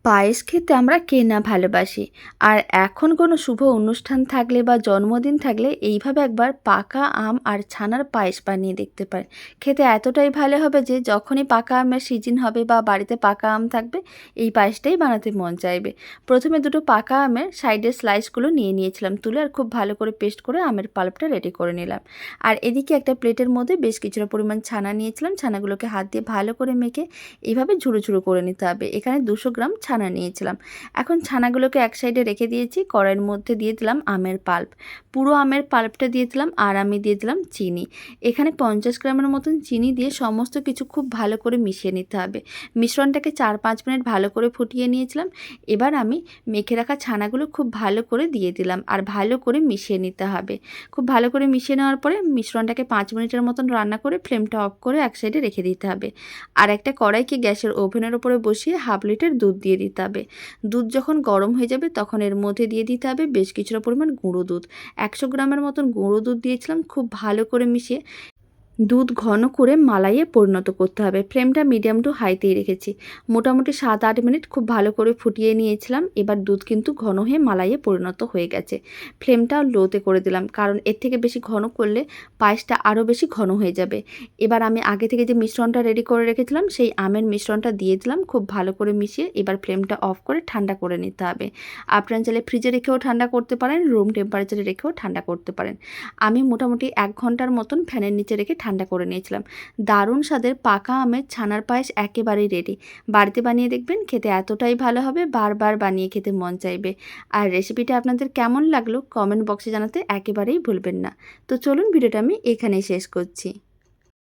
পায়েস খেতে আমরা কে না ভালোবাসি। আর এখন কোনো শুভ অনুষ্ঠান থাকলে বা জন্মদিন থাকলে এইভাবে একবার পাকা আম আর ছানার পায়েস বানিয়ে দেখতে পারেন। খেতে এতটাই ভালো হবে যে যখনই পাকা আমের সিজন হবে বা বাড়িতে পাকা আম থাকবে এই পায়েসটাই বানাতে মন চাইবে। প্রথমে দুটো পাকা আমের সাইডের স্লাইসগুলো নিয়ে নিয়েছিলাম তুলে, আর খুব ভালো করে পেস্ট করে আমের পাল্পটা রেডি করে নিলাম। আর এদিকে একটা প্লেটের মধ্যে বেশ কিছুটা পরিমাণ ছানা নিয়েছিলাম। ছানাগুলোকে হাত দিয়ে ভালো করে মেখে এইভাবে ঝুড়ো ঝুড়ো করে নিতে হবে। এখানে 200 গ্রাম ছানা নিয়েছিলাম। এখন ছানাগুলোকে এক সাইডে রেখে দিয়েছি। কড়াইয়ের মধ্যে দিয়ে দিলাম আমের পাল্প। পুরো আমের পাল্পটা দিয়ে দিলাম, আর আমি দিয়ে দিলাম চিনি। এখানে 50 গ্রামের মতন চিনি দিয়ে সমস্ত কিছু খুব ভালো করে মিশিয়ে নিতে হবে। মিশ্রণটাকে 4-5 মিনিট ভালো করে ফুটিয়ে নিয়েছিলাম। এবার আমি মেখে রাখা ছানাগুলো খুব ভালো করে দিয়ে দিলাম, আর ভালো করে মিশিয়ে নিতে হবে। খুব ভালো করে মিশিয়ে নেওয়ার পরে মিশ্রণটাকে 5 মিনিটের মতন রান্না করে ফ্লেমটা অফ করে এক সাইডে রেখে দিতে হবে। আর একটা কড়াইকে গ্যাসের ওভেনের উপরে বসিয়ে 1/2 লিটার দুধ দিয়ে দিতে হবে। দুধ যখন গরম হয়ে যাবে তখন এর মধ্যে দিয়ে দিতে হবে বেশ কিছুটা পরিমাণ গুঁড়ো দুধ। 100 গ্রামের মতন গুঁড়ো দুধ দিয়েছিলাম। খুব ভালো করে মিশিয়ে দুধ ঘন করে মালাইয়ে পরিণত করতে হবে। ফ্লেমটা মিডিয়াম টু হাইতেই রেখেছি। মোটামুটি 7-8 মিনিট খুব ভালো করে ফুটিয়ে নিয়েছিলাম। এবার দুধ কিন্তু ঘন হয়ে মালাইয়ে পরিণত হয়ে গেছে। ফ্লেমটা লোতে করে দিলাম, কারণ এর থেকে বেশি ঘন করলে পায়েসটা আরও বেশি ঘন হয়ে যাবে। এবার আমি আগে থেকে যে মিশ্রণটা রেডি করে রেখেছিলাম সেই আমের মিশ্রণটা দিয়ে দিলাম। খুব ভালো করে মিশিয়ে এবার ফ্লেমটা অফ করে ঠান্ডা করে নিতে হবে। আপনারা চাইলে ফ্রিজে রেখেও ঠান্ডা করতে পারেন, রুম টেম্পারেচারে রেখেও ঠান্ডা করতে পারেন। আমি মোটামুটি 1 ঘন্টার মতন ফ্যানের নিচে রেখে ঠান্ডা করে নিয়েছিলাম। দারুণ স্বাদের পাকা আমের ছানার পায়েস একেবারেই রেডি। বাড়িতে বানিয়ে দেখবেন, খেতে এতটাই ভালো হবে বারবার বানিয়ে খেতে মন চাইবে। আর রেসিপিটা আপনাদের কেমন লাগলো কমেন্ট বক্সে জানাতে একেবারেই ভুলবেন না। তো চলুন ভিডিওটা আমি এখানেই শেষ করছি।